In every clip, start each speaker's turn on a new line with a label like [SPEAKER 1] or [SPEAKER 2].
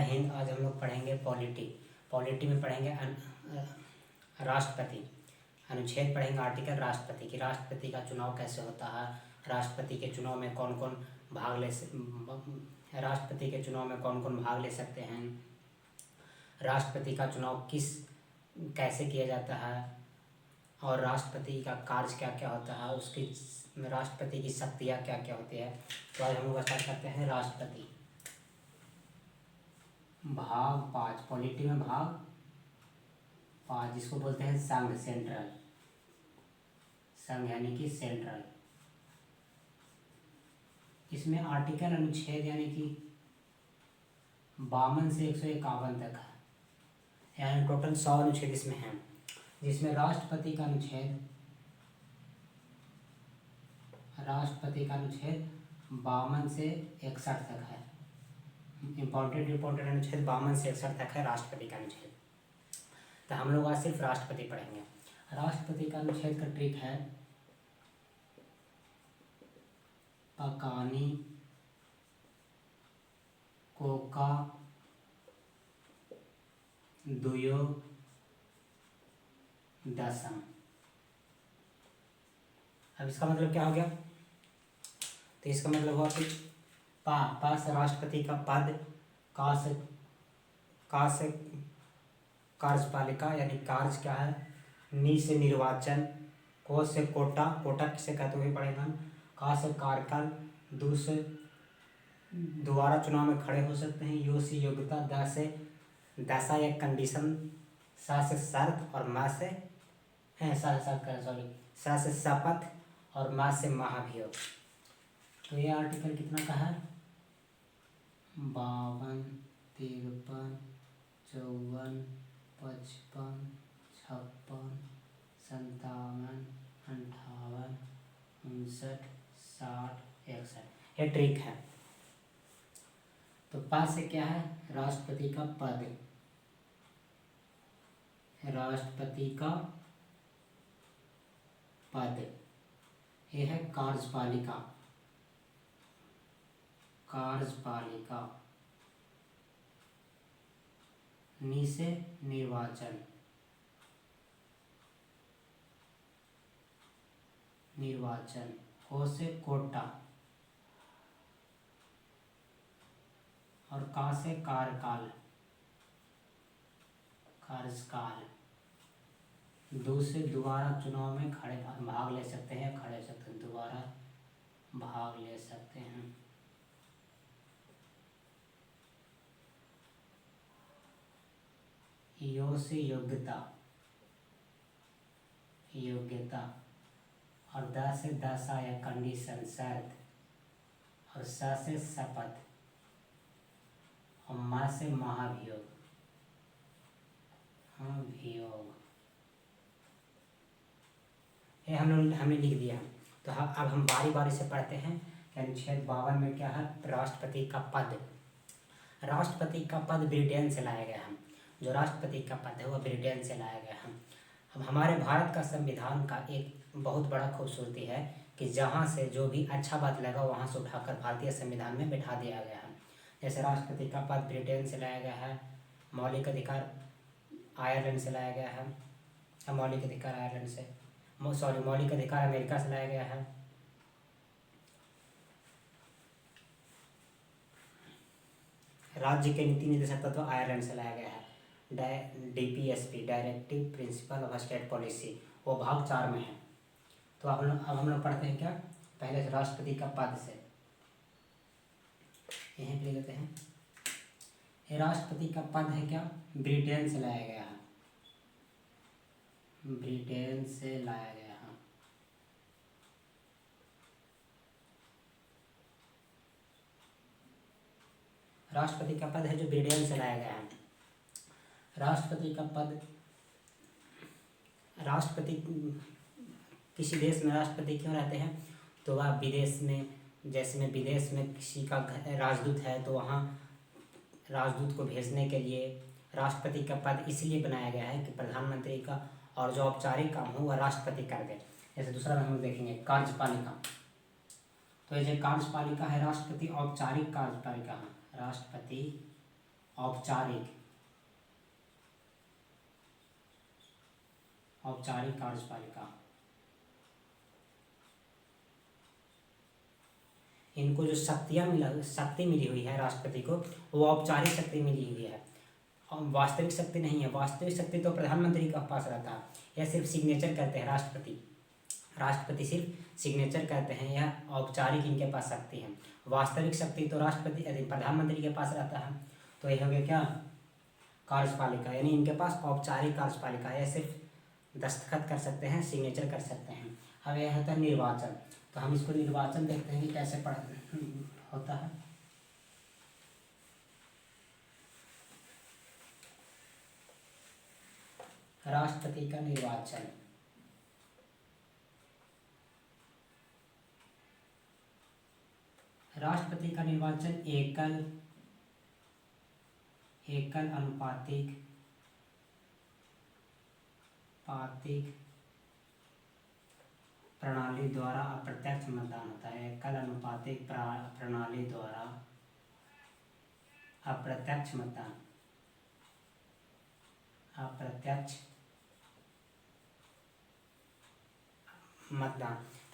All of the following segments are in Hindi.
[SPEAKER 1] हिंद। आज हम लोग पढ़ेंगे पॉलिटी। पॉलिटी में पढ़ेंगे राष्ट्रपति, अनुच्छेद पढ़ेंगे आर्टिकल राष्ट्रपति की। राष्ट्रपति का चुनाव कैसे होता है, राष्ट्रपति के चुनाव में कौन कौन भाग ले राष्ट्रपति के चुनाव में कौन कौन भाग ले सकते हैं, राष्ट्रपति का चुनाव कैसे किया जाता है, और राष्ट्रपति का कार्य क्या क्या होता है, उसकी राष्ट्रपति की शक्तियाँ क्या क्या होती है। तो आज हम लोग स्टार्ट करते हैं राष्ट्रपति। भाग 5, पॉलिटी में भाग 5, जिसको बोलते हैं संघ, सेंट्रल। संघ यानी कि सेंट्रल। इसमें आर्टिकल, अनुच्छेद यानी कि 52 से 151 तक है, यानी टोटल 100 अनुच्छेद इसमें हैं। जिसमें राष्ट्रपति का अनुच्छेद 52 से 61 तक है। इम्पोर्टेंट अनुच्छेद 52 से 61 तक है राष्ट्रपति का अनुच्छेद। तो हम लोग आज सिर्फ राष्ट्रपति पढ़ेंगे। राष्ट्रपति का अनुच्छेद का ट्रिक है पकानी कोका दुयो दशम। अब इसका मतलब क्या हो गया? तो इसका मतलब हुआ कि पा से राष्ट्रपति का पद, का से कार्यपालिका यानी कार्य क्या है, नी से निर्वाचन, को से कोटा, कोटा किसे कहते हुए पढ़ेगा, का से कार्यकाल, दू से दोबारा चुनाव में खड़े हो सकते हैं, यो से योग्यता, द से दशा या कंडीशन, सा से शर्त, और मा से सा से शपथ, और मा से महाभियोग। तो ये आर्टिकल कितना का है? 52, 53, 54, 55, 56, 57, 58, 59, 60, 61। ये ट्रिक है। तो पास से क्या है? राष्ट्रपति का पद, राष्ट्रपति का पद। यह है कार्यपालिका, कार्यपालिका। नी से निर्वाचन, निर्वाचन। को से कोटा, और का से कार्यकाल, कार्यकाल। दो से दोबारा चुनाव में भाग ले सकते हैं, खड़े सकते हैं, दोबारा भाग ले सकते हैं। यो से योग्यता, योग्यता, और द से दशा या कंडीशन, शर्त, और स से शपथ, और मा से महाभियोग, अभियोग। ये हमने लिख दिया। तो अब हम बारी बारी से पढ़ते हैं। अनुच्छेद 52 में क्या है? राष्ट्रपति का पद। राष्ट्रपति का पद ब्रिटेन से लाया गया है। जो राष्ट्रपति का पद है वह ब्रिटेन से लाया गया है। अब हमारे भारत का संविधान का एक बहुत बड़ा खूबसूरती है कि जहाँ से जो भी अच्छा बात लगा वहाँ से उठाकर भारतीय संविधान में बैठा दिया गया है। जैसे राष्ट्रपति का पद ब्रिटेन से लाया गया है, मौलिक अधिकार आयरलैंड से लाया गया है, मौलिक अधिकार आयरलैंड से, मौलिक अधिकार अमेरिका से लाया गया है, राज्य के नीति निर्देशक तत्व आयरलैंड से लाया गया है, DPSP, directive principle of state policy, वो भाग 4 में है। तो अब हम लोग पढ़ते हैं क्या? पहले से राष्ट्रपति का पद से यहीं पे लेते हैं। ये राष्ट्रपति का पद है क्या? ब्रिटेन से लाया गया है, ब्रिटेन से लाया गया है। राष्ट्रपति का पद है जो ब्रिटेन से लाया गया है। राष्ट्रपति का पद, राष्ट्रपति किसी देश में राष्ट्रपति क्यों रहते हैं? तो वह विदेश में, जैसे में विदेश में किसी का राजदूत है तो वहाँ राजदूत को भेजने के लिए राष्ट्रपति का पद इसलिए बनाया गया है कि प्रधानमंत्री का और जो औपचारिक काम हो वह राष्ट्रपति कर दे। जैसे दूसरा हम देखेंगे कार्यपालिका। तो ये जो कार्यपालिका है राष्ट्रपति औपचारिक कार्यपालिका है, राष्ट्रपति औपचारिक कार्यपालिका। इनको जो शक्ति मिली हुई है राष्ट्रपति को, वो औपचारिक शक्ति मिली हुई है, वास्तविक शक्ति नहीं है। वास्तविक शक्ति तो प्रधानमंत्री के पास रहता है, यह सिर्फ सिग्नेचर करते हैं राष्ट्रपति सिर्फ सिग्नेचर करते हैं, यह औपचारिक इनके पास शक्ति है। वास्तविक शक्ति तो प्रधानमंत्री के पास रहता है। तो यह हो गया क्या, कार्यपालिका, यानी इनके पास औपचारिक कार्यपालिका है, यह सिर्फ दस्तखत कर सकते हैं, सिग्नेचर कर सकते हैं। अब यह होता है निर्वाचन। तो हम इसको निर्वाचन देखते हैं कि कैसे होता है। राष्ट्रपति का निर्वाचन, राष्ट्रपति का निर्वाचन एकल अनुपातिक प्रणाली द्वारा अप्रत्यक्ष मतदान होता है। एकल अनुपातिक प्रणाली द्वारा अप्रत्यक्ष मतदान,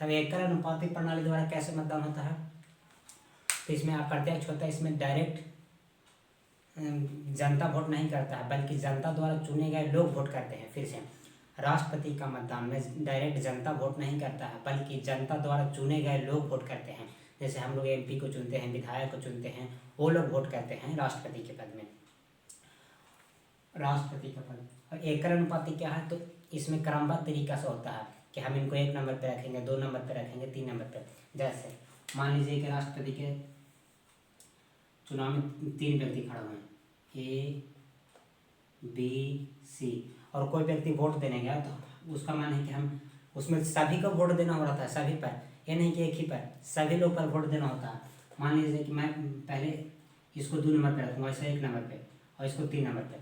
[SPEAKER 1] तब एकल अनुपातिक प्रणाली द्वारा कैसे मतदान होता है? तो इसमें अप्रत्यक्ष होता है, इसमें डायरेक्ट जनता वोट नहीं करता है, बल्कि जनता द्वारा चुने गए लोग वोट करते हैं। फिर से, राष्ट्रपति का मतदान में डायरेक्ट जनता वोट नहीं करता है, बल्कि जनता द्वारा चुने गए लोग वोट करते हैं। जैसे हम लोग MP को चुनते हैं, विधायक को चुनते हैं, वो लोग वोट करते हैं राष्ट्रपति के पद में, राष्ट्रपति का पद। और एकल अनुपातिक क्या है? तो इसमें क्रमबद्ध तरीका से होता है कि हम इनको 1 नंबर पे रखेंगे, 2 नंबर पे रखेंगे, 3 नंबर पे। जैसे मान लीजिए कि राष्ट्रपति के चुनाव में 3 व्यक्ति खड़े हुए हैं, A, B, C, और कोई व्यक्ति वोट देने गया, तो उसका मान है कि हम उसमें सभी को वोट देना हो रहा था, सभी पर, ये नहीं कि एक ही पर, सभी लोग पर वोट देना होता है। मान लीजिए कि मैं पहले इसको 2 नंबर पे रखूँगा, इसे 1 नंबर पे, और इसको 3 नंबर पे।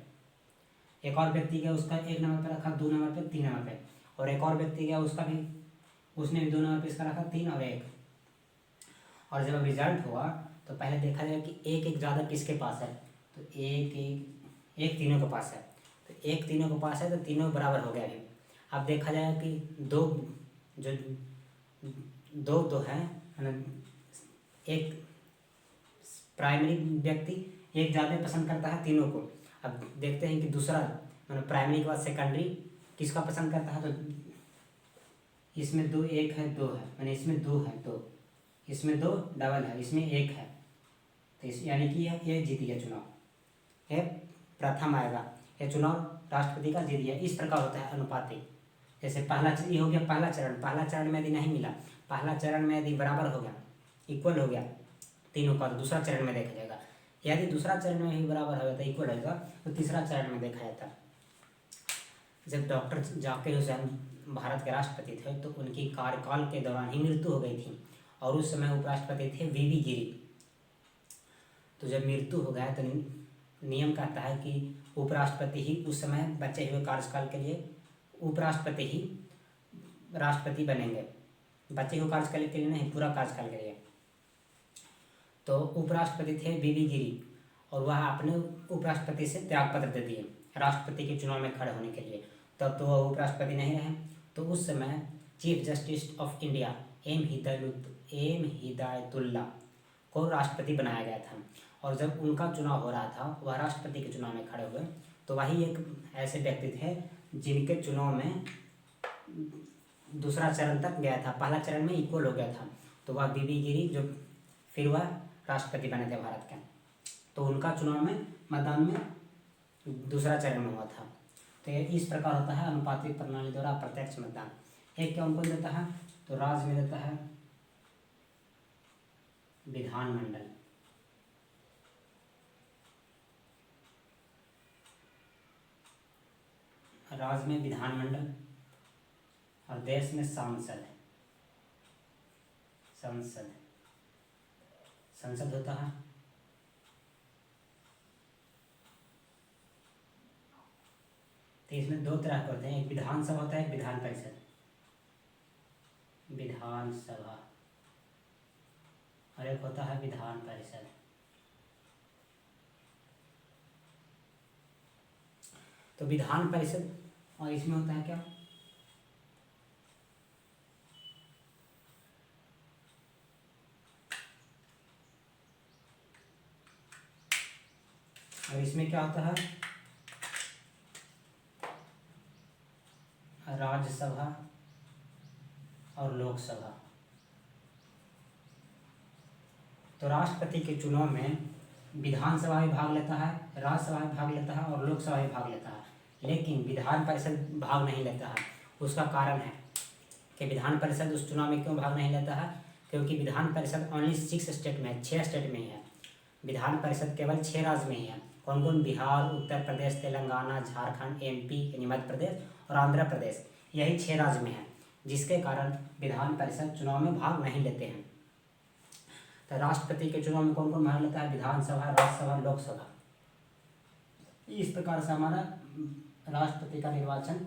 [SPEAKER 1] एक और व्यक्ति गया, उसका 1 नंबर पे रखा, 2 नंबर पे, 3 नंबर पे, और एक और व्यक्ति गया, उसका भी, उसने भी 2 नंबर पे इसका रखा, 3 और 1। और जब रिजल्ट हुआ तो पहले देखा जाएगा कि एक ज़्यादा किसके पास है, तो एक तीनों के पास है, तो एक तीनों के पास है, तो तीनों बराबर हो गया अभी। अब देखा जाएगा कि दो है ना, एक प्राइमरी व्यक्ति एक ज़्यादा पसंद करता है तीनों को। अब देखते हैं कि दूसरा मतलब प्राइमरी के बाद सेकेंडरी किसका पसंद करता है, तो इसमें 2 1 है, 2 है, मैंने इसमें 2 है, 2, इसमें 2 डबल है, इसमें 1 है, तो यानी कि ये जीत गया चुनाव, ये प्रथम आएगा, ये चुनाव राष्ट्रपति का जीत गया। इस प्रकार होता है अनुपातिक। जैसे ये हो गया पहला चरण में यदि नहीं मिला, पहला चरण में यदि बराबर हो गया, इक्वल हो गया तीनों का, तो दूसरा चरण में देखा जाएगा। यदि दूसरा चरण में भी बराबर हो जाता है, इक्वल होगा, तो तीसरा चरण में देखा जाता है। जब डॉक्टर जाकिर हुसैन भारत के राष्ट्रपति थे, तो उनकी कार्यकाल के दौरान ही मृत्यु हो गई थी, और उस समय उपराष्ट्रपति थे VV गिरी। तो जब मृत्यु हो गया, तो नियम कहता है कि उपराष्ट्रपति ही उस समय बचे हुए कार्यकाल के लिए उपराष्ट्रपति ही राष्ट्रपति बनेंगे, बचे हुए कार्यकाल के लिए नहीं, पूरा कार्यकाल के लिए। तो उपराष्ट्रपति थे VV गिरी, और वह अपने उपराष्ट्रपति से त्यागपत्र दे दिए राष्ट्रपति के चुनाव में खड़े होने के लिए। तब तो वह उपराष्ट्रपति नहीं रहे। तो उस समय chief justice of India M Hidayatullah को राष्ट्रपति बनाया गया था, और जब उनका चुनाव हो रहा था, वह राष्ट्रपति के चुनाव में खड़े हुए, तो वही एक ऐसे व्यक्ति थे जिनके चुनाव में दूसरा चरण तक गया था, पहला चरण में इक्वल हो गया था, तो वह VV गिरी, जो फिर वह राष्ट्रपति बने थे भारत के। तो उनका चुनाव में मतदान में दूसरा चरण में हुआ था। तो ये इस प्रकार होता है अनुपातिक प्रणाली द्वारा अप्रत्यक्ष मतदान। एक क्या उनको देता है, तो राज्य में देता है विधानमंडल, राज्य में विधानमंडल, और देश में संसद होता है। तो इसमें 2 तरह के होते हैं, एक विधानसभा होता है, एक विधान परिषद। विधानसभा और एक होता है विधान परिषद। तो विधान परिषद, और इसमें होता है क्या, और इसमें क्या होता है, राज्यसभा और लोकसभा। तो राष्ट्रपति के चुनाव में विधानसभा भी भाग लेता है, राज्यसभा भी भाग लेता है और लोकसभा भी भाग लेता है, लेकिन विधान परिषद भाग नहीं लेता है। उसका कारण है कि विधान परिषद उस चुनाव में क्यों भाग नहीं लेता है, क्योंकि विधान परिषद ओनली 6 स्टेट में है, 6 स्टेट में ही है। विधान परिषद केवल 6 राज्य में ही है। कौन कौन, बिहार, उत्तर प्रदेश, तेलंगाना, झारखंड, MP यानी मध्य प्रदेश और आंध्र प्रदेश, यही 6 राज्य में है, जिसके कारण विधान परिषद चुनाव में भाग नहीं लेते हैं। तो राष्ट्रपति के चुनाव में कौन कौन भाग लेता है, विधानसभा, राज्यसभा, लोकसभा। इस प्रकार से हमारा राष्ट्रपति का निर्वाचन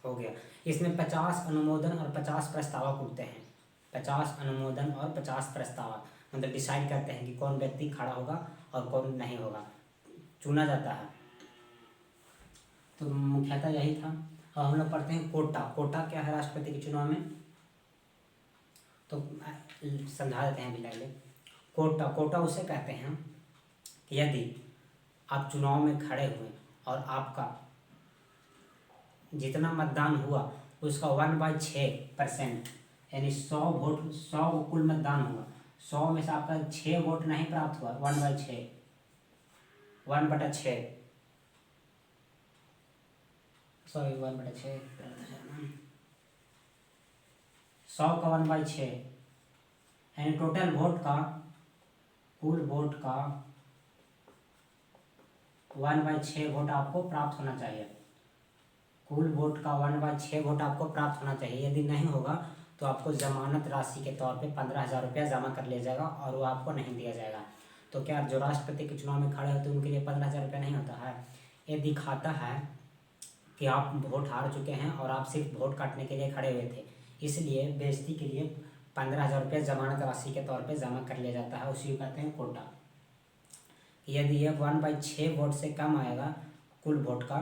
[SPEAKER 1] हो गया। इसमें 50 अनुमोदन और 50 प्रस्तावक उठते हैं। 50 अनुमोदन और 50 प्रस्तावक, मतलब डिसाइड करते हैं कि कौन व्यक्ति खड़ा होगा और कौन नहीं होगा, चुना जाता है। तो मुख्यतः यही था। और हम लोग पढ़ते हैं कोटा। कोटा क्या है राष्ट्रपति के चुनाव में, तो समझा देते हैं अभी पहले। कोटा, कोटा उसे कहते हैं कि यदि आप चुनाव में खड़े हुए और आपका जितना मतदान हुआ उसका 1/6%, यानी 100 वोट, 100 कुल मतदान हुआ, 100 में से आपका 6 वोट नहीं प्राप्त हुआ, 1/6, 1/6, सॉरी 1/6, 100 का 1/6, यानी टोटल वोट का, कुल वोट का 1/6 वोट आपको प्राप्त होना चाहिए। कुल वोट का 1/6 वोट आपको प्राप्त होना चाहिए। यदि नहीं होगा तो आपको जमानत राशि के तौर पे 15,000 रुपया जमा कर लिया जाएगा और वो आपको नहीं दिया जाएगा। तो क्या जो राष्ट्रपति के चुनाव में खड़े होते हैं उनके लिए 15,000 रुपया नहीं होता है। ये दिखाता है कि आप वोट हार चुके हैं और आप सिर्फ वोट काटने के लिए खड़े हुए थे, इसलिए बेइज्जती के लिए 15,000 रुपया जमानत राशि के तौर पे जमा कर लिया जाता है। उसी को कहते हैं कोटा। यदि ये 1/6 वोट से कम आएगा कुल वोट का,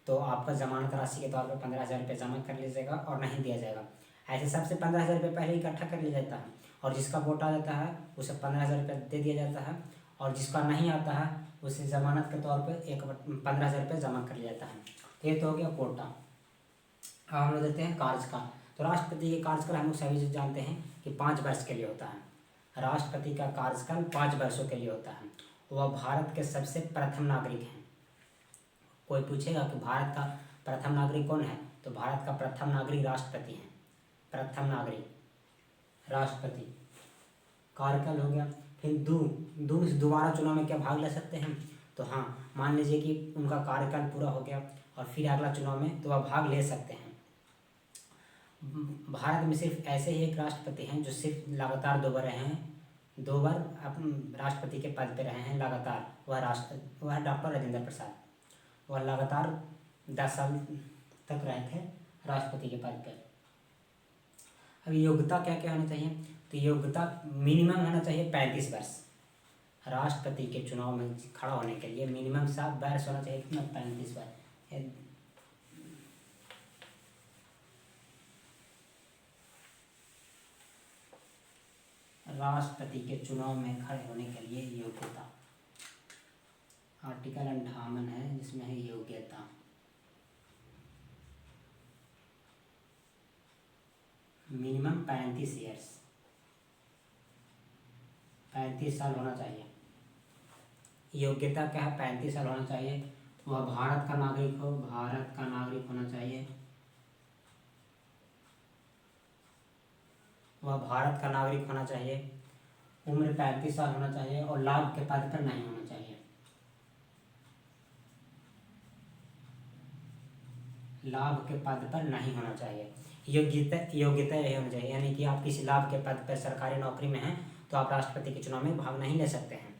[SPEAKER 1] तो आपका जमानत राशि के तौर पे 15,000 रुपये जमा कर लीजिएगा और नहीं दिया जाएगा। ऐसे सबसे 15,000 रुपये पहले इकट्ठा कर लिया जाता है और जिसका वोट आ जाता है उसे 15,000 रुपये दे दिया जाता है, और जिसका नहीं आता है उसे जमानत के तौर पे 15,000 रुपये जमा कर लिया जाता है। तो ये तो हो गया कोटा। अब हम लोग देखते हैं कार्यकाल। तो राष्ट्रपति के कार्यकाल हम लोग सभी जानते हैं कि 5 वर्ष के लिए होता है। राष्ट्रपति का कार्यकाल 5 वर्षों के लिए होता है। वह भारत के सबसे प्रथम नागरिक हैं। कोई पूछेगा कि भारत का प्रथम नागरिक कौन है, तो भारत का प्रथम नागरिक राष्ट्रपति हैं। प्रथम नागरिक राष्ट्रपति। कार्यकाल हो गया। फिर दोबारा चुनाव में क्या भाग ले सकते हैं, तो हाँ, मान लीजिए कि उनका कार्यकाल पूरा हो गया और फिर अगला चुनाव में तो वह भाग ले सकते हैं। भारत में सिर्फ ऐसे ही एक राष्ट्रपति हैं जो सिर्फ लगातार 2 बार रहे हैं, 2 बार राष्ट्रपति के पद पे रहे हैं लगातार। वह डॉक्टर राजेंद्र प्रसाद। वह लगातार 10 साल तक रहे थे राष्ट्रपति के पद पर। अब योग्यता क्या क्या होनी चाहिए, तो योग्यता मिनिमम होना चाहिए 35 वर्ष। राष्ट्रपति के चुनाव में खड़ा होने के लिए मिनिमम 7 वर्ष होना चाहिए, कितना, 35 वर्ष। राष्ट्रपति के चुनाव में खड़े होने के लिए योग्यता, आर्टिकल 58 है जिसमें है योग्यता। मिनिमम 35 ईयर्स, 35 साल होना चाहिए। योग्यता क्या है, 35 साल होना चाहिए। वह भारत का नागरिक हो, भारत का नागरिक होना चाहिए। वह भारत का नागरिक होना चाहिए। उम्र 35 साल होना चाहिए और लाभ के पद पर नहीं होना चाहिए। लाभ के पद पर नहीं होना चाहिए। योग्यता यही होनी चाहिए, यानी कि आप किसी लाभ के पद पर सरकारी नौकरी में हैं तो आप राष्ट्रपति के चुनाव में भाग नहीं ले सकते हैं।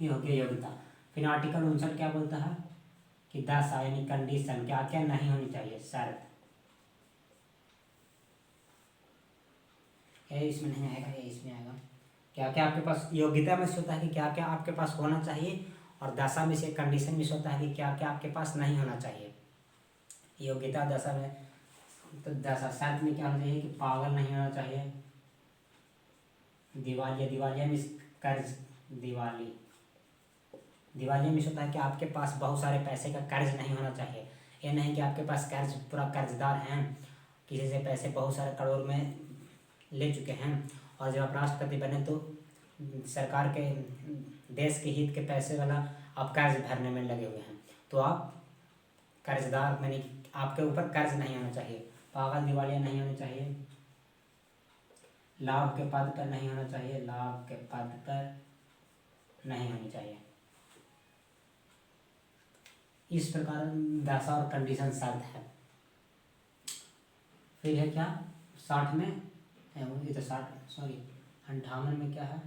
[SPEAKER 1] ये हो गया योग्यता। फिर आर्टिकल 59 क्या बोलता है कि 10 यानी कंडीशन क्या क्या नहीं होनी चाहिए, शर्त। ये इसमें नहीं आएगा, ये इसमें आएगा। क्या क्या आपके पास योग्यता में से होता है कि क्या क्या आपके पास होना चाहिए और दशा में से कंडीशन मिस होता है कि क्या क्या आपके पास नहीं होना चाहिए। योग्यता दशा में, तो दशा शर्त में क्या होना चाहिए कि पागल नहीं होना चाहिए, दिवालिया, दिवालिया में कर्ज, दिवालिया में होता है कि आपके पास बहुत सारे पैसे का कर्ज नहीं होना चाहिए। ये नहीं कि आपके पास कर्ज, पूरा कर्जदार हैं, किसी से पैसे बहुत सारे करोड़ में ले चुके हैं और जब आप राष्ट्रपति बने तो सरकार के, देश के हित के पैसे वाला आप कर्ज भरने में लगे हुए हैं, तो आप कर्जदार, मैंने आपके ऊपर कर्ज नहीं होना चाहिए। पागल, दिवालिया नहीं होनी चाहिए, लाभ के पद पर नहीं होना चाहिए, लाभ के पद पर नहीं होनी चाहिए। इस प्रकार दशा और कंडीशन शर्त है। फिर है क्या 60 में, ये तो 60 सॉरी 58 में क्या है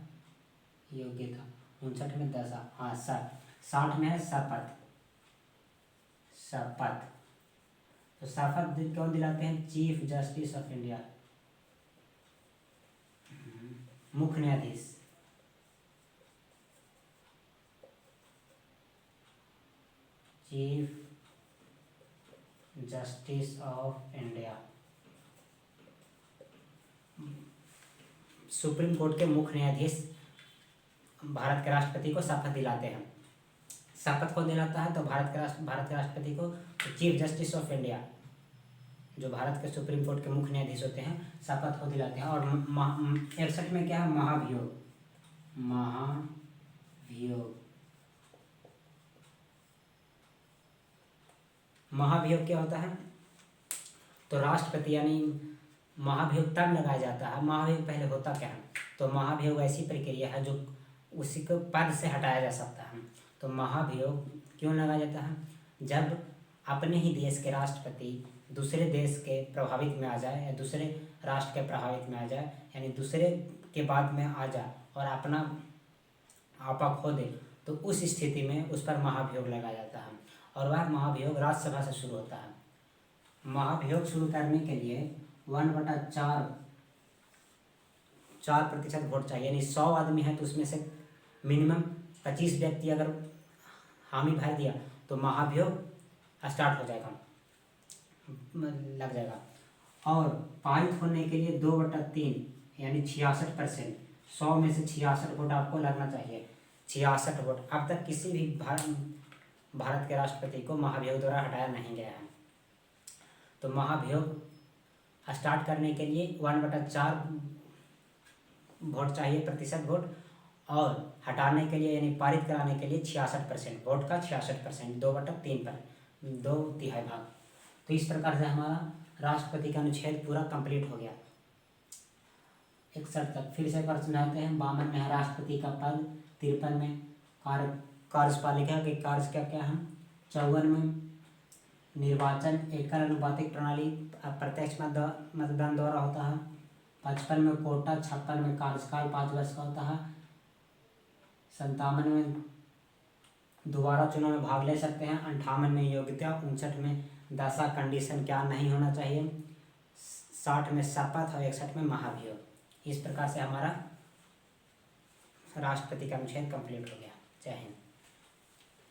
[SPEAKER 1] योग्यता, 59 में दशा, हाँ 60 में है शपथ। शपथ, तो शपथ क्यों दिलाते हैं चीफ जस्टिस ऑफ इंडिया, मुख्य न्यायाधीश। Chief justice of India, supreme court के मुख्य न्यायाधीश भारत के राष्ट्रपति को शपथ दिलाते हैं। शपथ कौन दिलाता है, तो भारत के राष्ट्रपति को चीफ जस्टिस ऑफ इंडिया, जो भारत के सुप्रीम कोर्ट के मुख्य न्यायाधीश होते हैं, शपथ को दिलाते हैं। और 61 में क्या है महाभियोग, महाभियोग क्या होता है, तो राष्ट्रपति यानी महाभियोग तब लगाया जाता है। महाभियोग पहले होता क्या है, तो महाभियोग ऐसी प्रक्रिया है जो उसी को पद से हटाया जा सकता है। तो महाभियोग क्यों लगाया जाता है, जब अपने ही देश के राष्ट्रपति दूसरे देश के प्रभावित में आ जाए या दूसरे राष्ट्र के प्रभावित में आ जाए, यानी दूसरे के बाद में आ जाए और अपना आपा खो दे, तो उस स्थिति में उस पर महाभियोग लगाया जाता है। और वह महाभियोग राज्यसभा से शुरू होता है। महाभियोग शुरू करने के लिए 1/4% वोट चाहिए, यानी 100 आदमी है तो उसमें से मिनिमम 25 व्यक्ति अगर हामी भर दिया तो महाभियोग स्टार्ट हो जाएगा, लग जाएगा। और पारित होने के लिए 2/3 यानी 66%, 100 में से 66 वोट आपको लगना चाहिए, 66 वोट। अब तक किसी भी भारत के राष्ट्रपति को महाभियोग द्वारा हटाया नहीं गया है। तो महाभियोग स्टार्ट करने के लिए 1/4 वोट चाहिए, प्रतिशत वोट, और हटाने के लिए यानी पारित कराने के लिए 66% वोट का 66%, 2/3 पर 2/3 भाग। तो इस प्रकार से हमारा राष्ट्रपति का अनुच्छेद पूरा कंप्लीट हो गया 61 तक। फिर से एक बार सुनाते हैं। 52 में है राष्ट्रपति का पद, 53 में कार्यपालिका के कार्य क्या क्या हैं, 54 में निर्वाचन एकल अनुपातिक प्रणाली प्रत्यक्ष मतदान द्वारा होता है, 55 में कोटा, 56 में कार्यकाल 5 वर्ष का होता है, 57 में दोबारा चुनाव में भाग ले सकते हैं, 58 में योग्यता, 59 में दशा कंडीशन क्या नहीं होना चाहिए, 60 में शपथ और 61 में महाभियोग। इस प्रकार से हमारा राष्ट्रपति का अनुच्छेद कंप्लीट हो गया। जय हिंद।